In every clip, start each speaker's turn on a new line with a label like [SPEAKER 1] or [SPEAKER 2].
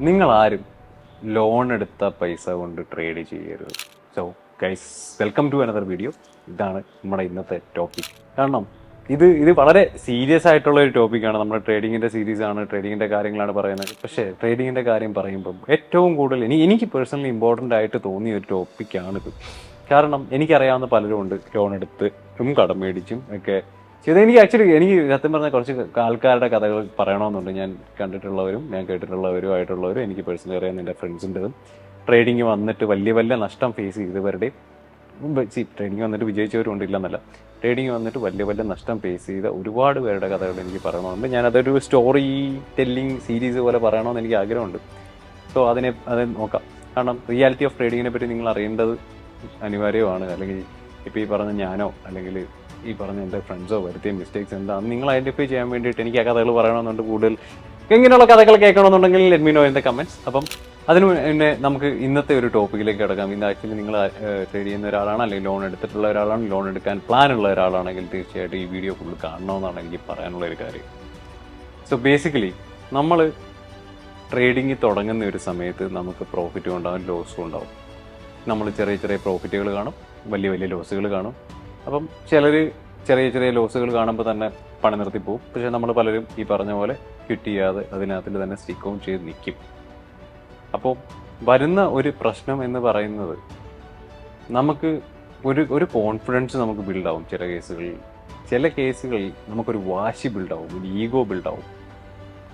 [SPEAKER 1] നിങ്ങളാരും ലോൺ എടുത്ത പൈസ കൊണ്ട് ട്രേഡ് ചെയ്യരുത്. So guys, welcome to another video. ഇതാണ് നമ്മുടെ ഇന്നത്തെ ടോപ്പിക്. കാരണം ഇത് വളരെ സീരിയസ് ആയിട്ടുള്ള ഒരു ടോപ്പിക്കാണ്. നമ്മുടെ ട്രേഡിങ്ങിൻ്റെ സീരീസാണ്, ട്രേഡിങ്ങിൻ്റെ കാര്യങ്ങളാണ് പറയുന്നത്. പക്ഷേ ട്രേഡിങ്ങിൻ്റെ കാര്യം പറയുമ്പം ഏറ്റവും കൂടുതൽ എനിക്ക് പേഴ്സണലി ഇമ്പോർട്ടൻ്റ് ആയിട്ട് തോന്നിയ ഒരു ടോപ്പിക്കാണിത്. കാരണം എനിക്കറിയാവുന്ന പലരും ഉണ്ട് ലോൺ എടുത്തും കടം മേടിച്ചും ഒക്കെ ചെയ്ത്. എനിക്ക് സത്യം പറഞ്ഞാൽ കുറച്ച് ആൾക്കാരുടെ കഥകൾ പറയണമെന്നുണ്ട്. ഞാൻ കണ്ടിട്ടുള്ളവരും ഞാൻ കേട്ടിട്ടുള്ളവരും എനിക്ക് പേഴ്സണലി അറിയാവുന്ന എൻ്റെ ഫ്രണ്ട്സിൻ്റെതും ട്രേഡിങ് വന്നിട്ട് വലിയ നഷ്ടം ഫേസ് ചെയ്തവരുടെയും ട്രേഡിങ് വന്നിട്ട് വിജയിച്ചവരും ഇല്ലെന്നല്ല, ട്രേഡിങ് വന്നിട്ട് വലിയ നഷ്ടം ഫേസ് ചെയ്ത ഒരുപാട് പേരുടെ കഥകൾ എനിക്ക് പറയണമെന്നുണ്ട്. ഞാനതൊരു സ്റ്റോറി ടെല്ലിങ് സീരീസ് പോലെ പറയണമെന്ന് എനിക്ക് ആഗ്രഹമുണ്ട്. സോ അത് നോക്കാം. കാരണം റിയാലിറ്റി ഓഫ് ട്രേഡിങ്ങിനെ പറ്റി നിങ്ങൾ അറിയേണ്ടത് അനിവാര്യമാണ്. അല്ലെങ്കിൽ ഇപ്പോൾ ഈ പറഞ്ഞ ഞാനോ അല്ലെങ്കിൽ ഈ പറഞ്ഞ എൻ്റെ ഫ്രണ്ട്സോ വരുത്തിയ മിസ്റ്റേക്സ് എന്താണെന്ന് നിങ്ങൾ ഐഡൻറ്റിഫൈ ചെയ്യാൻ വേണ്ടിയിട്ട് എനിക്ക് ആ കഥകൾ പറയണമെന്നുണ്ട്. കൂടുതൽ ഇങ്ങനെയുള്ള കഥകൾ കേൾക്കണമെന്നുണ്ടെങ്കിൽ let me know in the comments. അപ്പം അതിന് പിന്നെ നമുക്ക് ഇന്നത്തെ ഒരു ടോപ്പിക്കിലേക്ക് കിടക്കാം. ഇന്ന് ആക്ച്വലി നിങ്ങൾ ട്രേഡ് ചെയ്യുന്ന ഒരാളാണ്, അല്ലെങ്കിൽ ലോൺ എടുത്തിട്ടുള്ള ഒരാളാണ്, ലോൺ എടുക്കാൻ പ്ലാൻ ഉള്ള ഒരാളാണെങ്കിൽ തീർച്ചയായിട്ടും ഈ വീഡിയോ ഫുള്ള് കാണണമെന്നാണ് എനിക്ക് പറയാനുള്ള ഒരു കാര്യം. സോ ബേസിക്കലി നമ്മൾ ട്രേഡിങ് തുടങ്ങുന്ന ഒരു സമയത്ത് നമുക്ക് പ്രോഫിറ്റും ഉണ്ടാവും, ലോസും ഉണ്ടാവും. നമ്മൾ ചെറിയ പ്രോഫിറ്റുകൾ കാണും, വലിയ ലോസുകൾ കാണും. അപ്പം ചിലർ ചെറിയ ലോസുകൾ കാണുമ്പോൾ തന്നെ പണി നിർത്തി പോകും. പക്ഷേ നമ്മൾ പലരും ഈ പറഞ്ഞ പോലെ ക്വിറ്റ് ചെയ്യാതെ അതിനകത്തിൽ തന്നെ സ്റ്റിക്ക് ഓൺ ചെയ്ത് നിൽക്കും. അപ്പോൾ വരുന്ന ഒരു പ്രശ്നം എന്ന് പറയുന്നത് നമുക്ക് ഒരു കോൺഫിഡൻസ് നമുക്ക് ബിൽഡാവും. ചില കേസുകളിൽ നമുക്കൊരു വാശി ബിൽഡാവും, ഒരു ഈഗോ ബിൽഡാവും.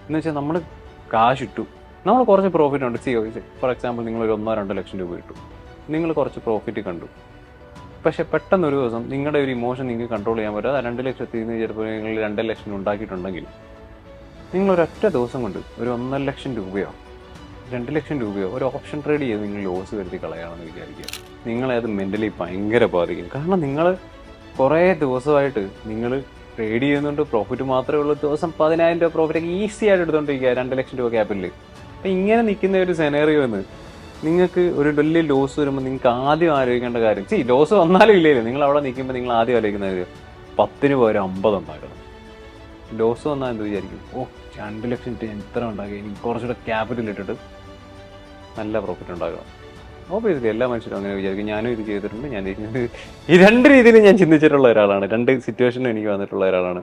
[SPEAKER 1] എന്ന് വെച്ചാൽ നമ്മൾ കാശിട്ടു, നമ്മൾ കുറച്ച് പ്രോഫിറ്റ് ഉണ്ട്. ഫോർ എക്സാമ്പിൾ നിങ്ങളൊരു 1-2 ലക്ഷം രൂപ ഇട്ടു, നിങ്ങൾ കുറച്ച് പ്രോഫിറ്റ് കണ്ടു. പക്ഷെ പെട്ടെന്നൊരു ദിവസം നിങ്ങളുടെ ഒരു ഇമോഷൻ നിങ്ങൾക്ക് കൺട്രോൾ ചെയ്യാൻ പറ്റും. 2 ലക്ഷത്തിൽ നിന്ന് ചിലപ്പോൾ നിങ്ങൾ 2 ലക്ഷം ഉണ്ടാക്കിയിട്ടുണ്ടെങ്കിൽ നിങ്ങളൊരൊറ്റ ദിവസം കൊണ്ട് ഒരു 1.5 ലക്ഷം രൂപയോ 2 ലക്ഷം രൂപയോ ഒരു ഓപ്ഷൻ ട്രേഡ് ചെയ്ത് നിങ്ങൾ ലോസ് വരുത്തി കളയാണെന്ന് വിചാരിക്കുക. നിങ്ങളെ അത് മെൻ്റലി ഭയങ്കര ബാധിക്കും. കാരണം നിങ്ങൾ കുറേ ദിവസമായിട്ട് നിങ്ങൾ ട്രേഡ് ചെയ്യുന്നുണ്ട്, പ്രോഫിറ്റ് മാത്രമേ ഉള്ളൂ. ദിവസം 10,000 രൂപ പ്രോഫിറ്റൊക്കെ ഈസി ആയിട്ട് എടുത്തുകൊണ്ടിരിക്കുക 2 ലക്ഷം രൂപ ക്യാപിറ്റലിൽ. അപ്പം ഇങ്ങനെ നിൽക്കുന്ന ഒരു സെനേറിയോ എന്ന് നിങ്ങൾക്ക് ഒരു വലിയ ലോസ് വരുമ്പോൾ നിങ്ങൾക്ക് ആദ്യം ആലോചിക്കേണ്ട കാര്യം, ലോസ് വന്നാലും ഇല്ലല്ലോ, നിങ്ങൾ അവിടെ നിൽക്കുമ്പോൾ നിങ്ങൾ ആദ്യം ആലോചിക്കുന്നത് 10 50 ഉണ്ടാക്കണം. ലോസ് വന്നാൽ എന്ത് വിചാരിക്കും? 2 ലക്ഷം എത്ര ഉണ്ടാക്കി, എനിക്ക് കുറച്ചുകൂടെ ക്യാപിറ്റൽ ഇട്ടിട്ട് നല്ല പ്രോഫിറ്റ് ഉണ്ടാക്കണം. ഓബിയസ്ലി എല്ലാ മനുഷ്യരും അങ്ങനെ വിചാരിക്കും. ഞാനും ഇത് ചെയ്തിട്ടുണ്ട്. ഈ 2 രീതിയിൽ ഞാൻ ചിന്തിച്ചിട്ടുള്ള ഒരാളാണ്. 2 സിറ്റുവേഷനും എനിക്ക് വന്നിട്ടുള്ള ഒരാളാണ്.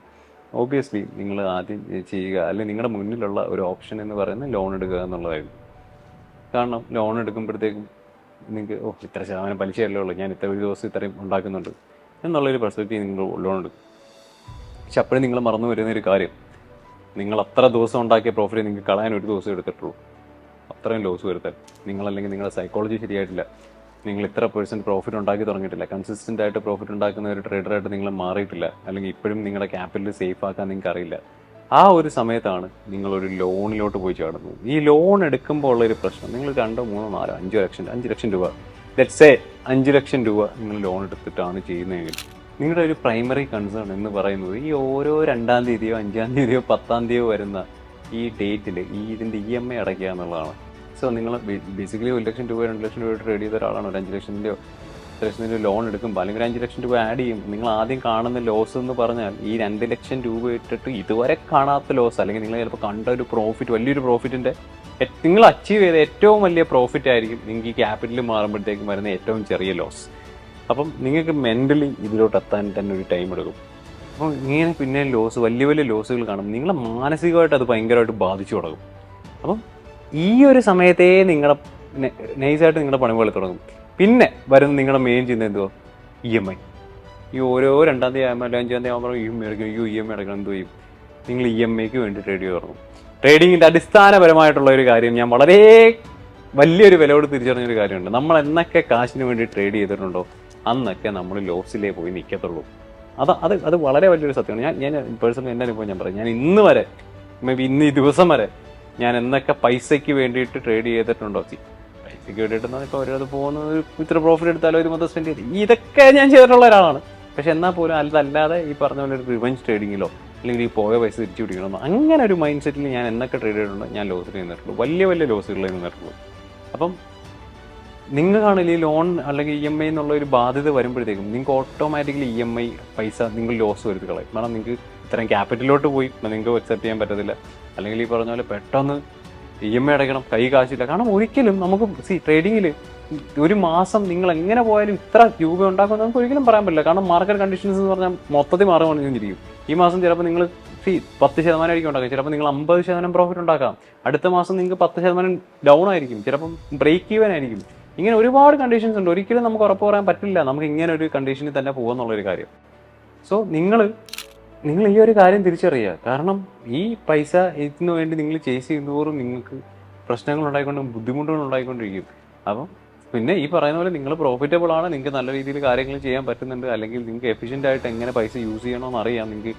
[SPEAKER 1] ഓബിയസ്ലി നിങ്ങൾ ആദ്യം ചെയ്യുക, അല്ലെങ്കിൽ നിങ്ങളുടെ മുന്നിലുള്ള ഒരു ഓപ്ഷൻ എന്ന് പറയുന്നത് ലോൺ എടുക്കുക എന്നുള്ളതായിരുന്നു. കാരണം ലോൺ എടുക്കുമ്പോഴത്തേക്കും നിങ്ങൾക്ക് ഇത്ര ശതമാനം പലിശയല്ലേ ഉള്ളൂ, ഞാൻ ഒരു ദിവസം ഇത്രയും ഉണ്ടാക്കുന്നുണ്ട് എന്നുള്ളൊരു പെർസ്പെക്റ്റീവ് നിങ്ങൾ ലോൺ എടുക്കും. പക്ഷെ അപ്പോഴും നിങ്ങൾ മറന്നു വരുന്നൊരു കാര്യം, നിങ്ങൾ അത്ര ദിവസം ഉണ്ടാക്കിയ പ്രോഫിറ്റ് നിങ്ങൾക്ക് കളയാൻ ഒരു ദിവസം എടുത്തിട്ടുള്ളൂ. അത്രയും ലോസ് വരുത്താൻ നിങ്ങളല്ലെങ്കിൽ നിങ്ങളുടെ സൈക്കോളജി ശരിയായിട്ടില്ല, നിങ്ങൾ ഇത്ര % പ്രോഫിറ്റ് ഉണ്ടാക്കി തുടങ്ങിയിട്ടില്ല, കൺസിസ്റ്റൻ്റ് ആയിട്ട് പ്രോഫിറ്റ് ഉണ്ടാക്കുന്ന ഒരു ട്രേഡറായിട്ട് നിങ്ങൾ മാറിയിട്ടില്ല, അല്ലെങ്കിൽ ഇപ്പോഴും നിങ്ങളുടെ ക്യാപിറ്റൽ സേഫ് ആക്കാൻ നിങ്ങൾക്ക് അറിയില്ല. ആ ഒരു സമയത്താണ് നിങ്ങളൊരു ലോണിലോട്ട് പോയി ചാടുന്നത്. ഈ ലോൺ എടുക്കുമ്പോൾ ഉള്ളൊരു പ്രശ്നം, നിങ്ങൾ 2, 3, 4, 5 ലക്ഷം രൂപ, ലെറ്റ്സ് സേ 5 ലക്ഷം രൂപ നിങ്ങൾ ലോൺ എടുത്തിട്ടാണ് ചെയ്യുന്നതെങ്കിൽ നിങ്ങളുടെ ഒരു പ്രൈമറി കൺസേൺ എന്ന് പറയുന്നത് ഈ ഓരോ 2-ാം തീയതിയോ 5-ാം തീയതിയോ 10-ാം തീയതിയോ വരുന്ന ഈ ഡേറ്റിൽ ഇതിൻ്റെ EMI അടയ്ക്കുക എന്നുള്ളതാണ്. സോ നിങ്ങൾ ബേസിക്കലി 1 ലക്ഷം രൂപ 2 ലക്ഷം രൂപ ട്രേഡ് ചെയ്ത ഒരാളാണ്. ഒരു 5 ലക്ഷത്തിൻ്റെയോ 10 ലക്ഷത്തിൻ്റെയോ ലോൺ എടുക്കുമ്പോൾ അല്ലെങ്കിൽ ഒരു 5 ലക്ഷം രൂപ ആഡ് ചെയ്യും. നിങ്ങൾ ആദ്യം കാണുന്ന ലോസ് എന്ന് പറഞ്ഞാൽ ഈ 2 ലക്ഷം രൂപ ഇട്ടിട്ട് ഇതുവരെ കാണാത്ത ലോസ്, അല്ലെങ്കിൽ നിങ്ങൾ ചിലപ്പോൾ കണ്ട ഒരു പ്രോഫിറ്റ്, വലിയൊരു പ്രോഫിറ്റിൻ്റെ നിങ്ങൾ അച്ചീവ് ചെയ്ത ഏറ്റവും വലിയ പ്രോഫിറ്റ് ആയിരിക്കും നിങ്ങൾക്ക് ഈ ക്യാപിറ്റൽ മാറുമ്പോഴത്തേക്കും വരുന്ന ഏറ്റവും ചെറിയ ലോസ്. അപ്പം നിങ്ങൾക്ക് മെൻ്റലി ഇതിലോട്ട് എത്താൻ തന്നെ ഒരു ടൈം എടുക്കും. അപ്പോൾ ഇങ്ങനെ പിന്നെ വലിയ ലോസുകൾ കാണും. നിങ്ങളെ മാനസികമായിട്ട് അത് ഭയങ്കരമായിട്ട് ബാധിച്ചു തുടങ്ങും. അപ്പം ഈ ഒരു സമയത്തേ നിങ്ങളുടെ നൈസായിട്ട് നിങ്ങളുടെ പണി പോലെ തുടങ്ങും. പിന്നെ വരുന്ന നിങ്ങളുടെ മെയിൻ ചിന്ത എന്തുവാ? EMI. ഈ ഓരോ 2-ാം തീയതി ആകുമ്പോൾ 5-ാം തീയതി ആകുമ്പോൾ EMI അടക്കണം. എന്ത് ചെയ്യും? നിങ്ങൾ EMIക്ക് വേണ്ടി ട്രേഡ് ചെയ്ത് തുടങ്ങും. ട്രേഡിങ്ങിൻ്റെ അടിസ്ഥാനപരമായിട്ടുള്ള ഒരു കാര്യം, ഞാൻ വളരെ വലിയൊരു വിലയോട് തിരിച്ചറിഞ്ഞൊരു കാര്യമുണ്ട്. നമ്മൾ എന്നൊക്കെ കാശിന് വേണ്ടി ട്രേഡ് ചെയ്തിട്ടുണ്ടോ അന്നൊക്കെ നമ്മൾ ലോസിലേ പോയി നിൽക്കത്തുള്ളൂ. അത് വളരെ വലിയൊരു സത്യമാണ്. ഞാൻ പേഴ്സണലി എൻ്റെ അനുഭവം ഞാൻ പറയും. ഞാൻ ഇന്ന് വരെ, മേ ബി ഇന്ന് ഈ ദിവസം വരെ, ഞാൻ എന്നൊക്കെ പൈസയ്ക്ക് വേണ്ടിയിട്ട് ട്രേഡ് ചെയ്തിട്ടുണ്ടോ? പൈസയ്ക്ക് വേണ്ടിയിട്ടെന്ന് ഇപ്പോൾ ഓരോ പോകുന്നത് ഇത്ര പ്രോഫിറ്റ് എടുത്താലോ ഇത് മൊത്തം സ്പെൻഡ് ചെയ്ത് ഇതൊക്കെ ഞാൻ ചെയ്തിട്ടുള്ള ഒരാളാണ്. പക്ഷെ എന്നാൽ പോലും അതല്ലാതെ ഈ പറഞ്ഞ പോലെ ഒരു റിവഞ്ച് ട്രേഡിങ്ങിലോ അല്ലെങ്കിൽ ഈ പോയ പൈസ തിരിച്ചു പിടിക്കണമെന്നോ അങ്ങനെ ഒരു മൈൻഡ് സെറ്റിൽ ഞാൻ എന്നൊക്കെ ട്രേഡ് ചെയ്തിട്ടുണ്ടോ ഞാൻ ലോസിൽ നിന്നിട്ടുള്ളൂ. വലിയ ലോസുകളിൽ നിന്നിട്ടുള്ളൂ. അപ്പം നിങ്ങൾക്കാണെങ്കിൽ ഈ ലോൺ അല്ലെങ്കിൽ EMI എന്നുള്ള ഒരു ബാധ്യത വരുമ്പോഴത്തേക്കും നിങ്ങൾക്ക് ഓട്ടോമാറ്റിക്കലി EMI പൈസ നിങ്ങൾ ലോസ് വരുത്തി കളയും. കാരണം നിങ്ങൾക്ക് ഇത്രയും ക്യാപിറ്റലിലോട്ട് പോയി നിങ്ങൾക്ക് അക്സെപ്റ്റ് ചെയ്യാൻ പറ്റത്തില്ല. അല്ലെങ്കിൽ ഈ പറഞ്ഞ പോലെ പെട്ടെന്ന് EMI അടയ്ക്കണം, കൈ കാശില്ല. കാരണം ഒരിക്കലും നമുക്ക് ട്രേഡിങ്ങിൽ ഒരു മാസം നിങ്ങൾ എങ്ങനെ പോയാലും ഇത്ര രൂപ ഉണ്ടാക്കുമെന്ന് നമുക്ക് ഒരിക്കലും പറയാൻ പറ്റില്ല. കാരണം മാർക്കറ്റ് കണ്ടീഷൻസ് എന്ന് പറഞ്ഞാൽ മൊത്തത്തിൽ മാറുകൊണ്ടിരിക്കും. ഈ മാസം ചിലപ്പോൾ നിങ്ങൾ 10% ആയിരിക്കും ഉണ്ടാക്കുക, ചിലപ്പോൾ നിങ്ങൾ 50% പ്രോഫിറ്റ് ഉണ്ടാക്കാം. അടുത്ത മാസം നിങ്ങൾക്ക് 10% ഡൗൺ ആയിരിക്കും, ചിലപ്പം ബ്രേക്ക് ഈവൻ ആയിരിക്കും. ഇങ്ങനെ ഒരുപാട് കണ്ടീഷൻസ് ഉണ്ട്. ഒരിക്കലും നമുക്ക് ഉറപ്പ് പറയാൻ പറ്റില്ല നമുക്ക് ഇങ്ങനെ ഒരു കണ്ടീഷനിൽ തന്നെ പോകുമെന്നുള്ളൊരു കാര്യം. സോ നിങ്ങൾ ഈ ഒരു കാര്യം തിരിച്ചറിയുക. കാരണം ഈ പൈസ ഇതിനു വേണ്ടി നിങ്ങൾ ചേസ് ചെയ്യുന്നതോറും നിങ്ങൾക്ക് പ്രശ്നങ്ങൾ ഉണ്ടായിക്കൊണ്ടും ബുദ്ധിമുട്ടുകൾ ഉണ്ടായിക്കൊണ്ടിരിക്കും. അപ്പം പിന്നെ ഈ പറയുന്ന പോലെ നിങ്ങൾ പ്രോഫിറ്റബിൾ ആണ്, നിങ്ങൾക്ക് നല്ല രീതിയിൽ കാര്യങ്ങൾ ചെയ്യാൻ പറ്റുന്നുണ്ട്, അല്ലെങ്കിൽ നിങ്ങൾക്ക് എഫിഷ്യൻ്റ് ആയിട്ട് എങ്ങനെ പൈസ യൂസ് ചെയ്യണമെന്ന് അറിയാം, നിങ്ങൾക്ക്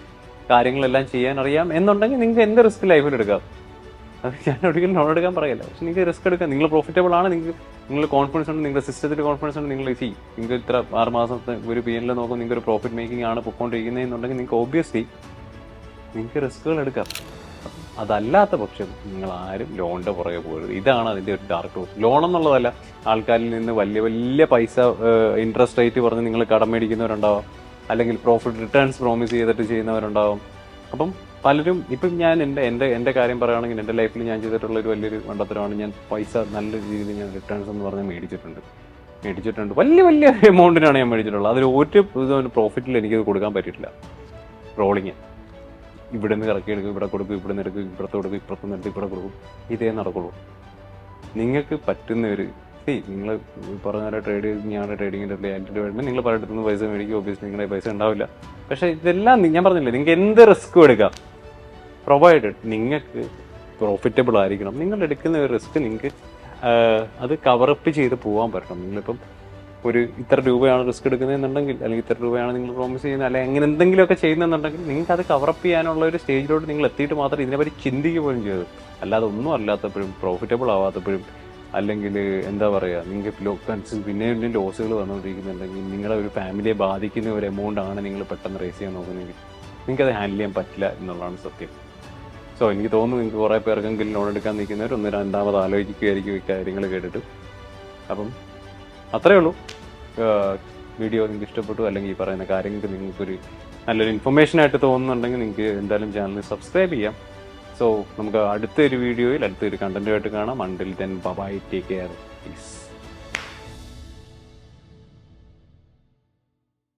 [SPEAKER 1] കാര്യങ്ങളെല്ലാം ചെയ്യാൻ അറിയാം എന്നുണ്ടെങ്കിൽ നിങ്ങൾക്ക് എന്ത് റിസ്ക് ലൈഫിൽ എടുക്കാം. അത് ഞാൻ ഒരിക്കലും ലോൺ എടുക്കാൻ പറയില്ല, പക്ഷെ നിങ്ങൾക്ക് റിസ്ക് എടുക്കാം. നിങ്ങൾ പ്രോഫിറ്റബിൾ ആണ്, നിങ്ങൾ കോൺഫിഡൻസ് ഉണ്ട്, നിങ്ങളുടെ സിസ്റ്റത്തിൽ കോൺഫിഡൻസ് ഉണ്ട്, നിങ്ങൾ നിങ്ങൾക്ക് ഇത്ര 6 മാസത്തെ ഒരു PNL നോക്കും, നിങ്ങൾക്ക് ഒരു പ്രോഫിറ്റ് മേക്കിംഗ് ആണ് പൊയ്ക്കൊണ്ടിരിക്കുന്നതെന്നുണ്ടെങ്കിൽ നിങ്ങൾക്ക് ഓബ്വിയസ്ലി നിങ്ങൾക്ക് റിസ്കുകൾ എടുക്കാം. അതല്ലാത്ത പക്ഷം നിങ്ങൾ ആരും ലോണിൻ്റെ പുറകെ പോകരുത്. ഇതാണ് അതിൻ്റെ ഒരു ഡാർക്ക് ക്ലോസ്. ലോൺ എന്നുള്ളതല്ല, ആൾക്കാരിൽ നിന്ന് വലിയ വലിയ പൈസ ഇൻട്രസ്റ്റ് റേറ്റ് പറഞ്ഞ് നിങ്ങൾ കടം മേടിക്കുന്നവരുണ്ടാവാം, അല്ലെങ്കിൽ പ്രോഫിറ്റ് റിട്ടേൺസ് പ്രോമിസ് ചെയ്തിട്ട് ചെയ്യുന്നവരുണ്ടാവും. അപ്പം പലരും ഇപ്പം ഞാൻ എൻ്റെ കാര്യം പറയുകയാണെങ്കിൽ എൻ്റെ ലൈഫിൽ ഞാൻ ചെയ്തിട്ടുള്ള ഒരു വലിയൊരു മണ്ടത്തരമാണ്, ഞാൻ പൈസ നല്ല രീതിയിൽ ഞാൻ റിട്ടേൺസ് എന്ന് പറഞ്ഞാൽ മേടിച്ചിട്ടുണ്ട്. വലിയ എമൗണ്ടിനാണ് ഞാൻ മേടിച്ചിട്ടുള്ളത്. അതിൽ ഒരു പ്രോഫിറ്റിൽ എനിക്കത് കൊടുക്കാൻ പറ്റിയിട്ടില്ല. റോളിങ് ഇവിടെ നിന്ന് ഇറക്കി എടുക്കും, ഇവിടെ കൊടുക്കും, ഇവിടെ നിന്ന് എടുക്കും, ഇപ്പുറത്ത് കൊടുക്കും, ഇപ്പുറത്ത് നിന്ന് എടുക്കും, ഇവിടെ കൊടുക്കും. ഇതേ നടക്കുള്ളൂ. നിങ്ങൾക്ക് പറ്റുന്ന ഒരു നിങ്ങൾ പറഞ്ഞ ട്രേഡിങ്ങിൻ്റെ റിയാലിറ്റി വരുമ്പോൾ നിങ്ങൾ പലയിടത്തുനിന്ന് പൈസ മേടിക്കും. ഓബിയസ്ലി നിങ്ങളുടെ പൈസ ഉണ്ടാവില്ല. പക്ഷേ ഇതെല്ലാം ഞാൻ പറഞ്ഞില്ലേ, നിങ്ങൾക്ക് എന്ത് റിസ്ക്കും എടുക്കാം, പ്രൊവൈഡഡ് നിങ്ങൾക്ക് പ്രോഫിറ്റബിൾ ആയിരിക്കണം. നിങ്ങൾ എടുക്കുന്ന ഒരു റിസ്ക് നിങ്ങൾക്ക് അത് കവറപ്പ് ചെയ്ത് പോകാൻ പറ്റണം. നിങ്ങളിപ്പം ഒരു ഇത്ര രൂപയാണ് റിസ്ക് എടുക്കുന്നതെന്നുണ്ടെങ്കിൽ, അല്ലെങ്കിൽ ഇത്ര രൂപയാണ് നിങ്ങൾ പ്രോമിസ് ചെയ്യുന്നത്, അല്ലെങ്കിൽ അങ്ങനെ എന്തെങ്കിലുമൊക്കെ ചെയ്യുന്നതെന്നുണ്ടെങ്കിൽ നിങ്ങൾക്ക് അത് കവറപ്പ് ചെയ്യാനുള്ള ഒരു സ്റ്റേജിലോട്ട് നിങ്ങൾ എത്തിയിട്ട് മാത്രം ഇതിനെപ്പറ്റി ചിന്തിക്കുക പോലും ചെയ്തത്. അല്ലാതെ ഒന്നും അല്ലാത്തപ്പോഴും പ്രോഫിറ്റബിൾ ആവാത്തപ്പോഴും, അല്ലെങ്കിൽ എന്താ പറയുക, നിങ്ങൾക്ക് പിന്നെ ലോസുകൾ വന്നുകൊണ്ടിരിക്കുന്നുണ്ടെങ്കിൽ, നിങ്ങളുടെ ഒരു ഫാമിലിയെ ബാധിക്കുന്ന ഒരു എമൗണ്ട് ആണ് നിങ്ങൾ പെട്ടെന്ന് റേസ് ചെയ്യാൻ നോക്കുന്നെങ്കിൽ നിങ്ങൾക്കത് ഹാൻഡിൽ ചെയ്യാൻ പറ്റില്ല എന്നുള്ളതാണ് സത്യം. സോ എനിക്ക് തോന്നുന്നു നിങ്ങൾക്ക് കുറേ പേർക്കെങ്കിലും ലോൺ എടുക്കാൻ നിൽക്കുന്നവർ ഒന്ന് രണ്ടാമത് ആലോചിക്കുകയായിരിക്കും ഈ കാര്യങ്ങൾ കേട്ടിട്ട്. അപ്പം അത്രയേ ഉള്ളൂ. വീഡിയോ നിങ്ങൾക്ക് ഇഷ്ടപ്പെട്ടു, അല്ലെങ്കിൽ ഈ പറയുന്ന കാര്യങ്ങൾക്ക് നിങ്ങൾക്കൊരു നല്ലൊരു ഇൻഫർമേഷനായിട്ട് തോന്നുന്നുണ്ടെങ്കിൽ നിങ്ങൾക്ക് എന്തായാലും ചാനൽ സബ്സ്ക്രൈബ് ചെയ്യാം. സോ നമുക്ക് അടുത്തൊരു വീഡിയോയിൽ അടുത്തൊരു കണ്ടന്റുമായിട്ട് കാണാം. Until then bye, take care, piece.